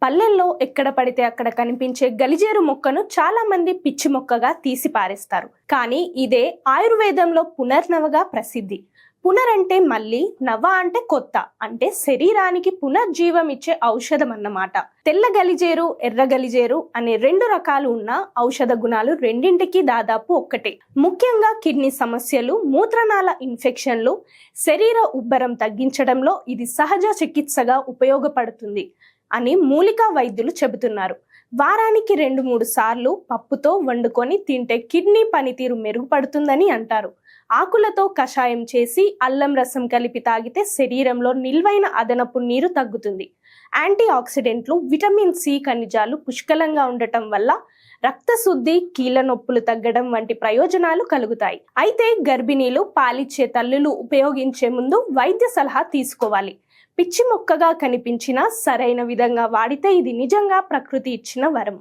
పల్లెల్లో ఎక్కడ పడితే అక్కడ కనిపించే గలిజేరు మొక్కను చాలా మంది పిచ్చి మొక్కగా తీసి పారేస్తారు. కానీ ఇదే ఆయుర్వేదంలో పునర్నవగా ప్రసిద్ధి. పునర్ అంటే మళ్ళీ, నవ అంటే కొత్త, అంటే శరీరానికి పునర్జీవం ఇచ్చే ఔషధం అన్నమాట. తెల్ల గలిజేరు, ఎర్ర గలిజేరు అనే రెండు రకాలు ఉన్న ఔషధ గుణాలు రెండింటికి దాదాపు ఒక్కటే. ముఖ్యంగా కిడ్నీ సమస్యలు, మూత్రనాళ ఇన్ఫెక్షన్లు, శరీర ఉబ్బరం తగ్గించడంలో ఇది సహజ చికిత్సగా ఉపయోగపడుతుంది అని మూలికా వైద్యులు చెబుతున్నారు. వారానికి 2-3 సార్లు పప్పుతో వండుకొని తింటే కిడ్నీ పనితీరు మెరుగుపడుతుందని అంటారు. ఆకులతో కషాయం చేసి అల్లం రసం కలిపి తాగితే శరీరంలో నిల్వైన అదనపు నీరు తగ్గుతుంది. యాంటీ ఆక్సిడెంట్లు, విటమిన్ సి ఖనిజాలు పుష్కలంగా ఉండటం వల్ల రక్తశుద్ధి, కీళ్ళ నొప్పులు తగ్గడం వంటి ప్రయోజనాలు కలుగుతాయి. అయితే గర్భిణీలు, పాలిచ్చే తల్లులు ఉపయోగించే ముందు వైద్య సలహా తీసుకోవాలి. పిచ్చి మొక్కగా కనిపించినా సరైన విధంగా వాడితే ఇది నిజంగా ప్రకృతి ఇచ్చిన వరం.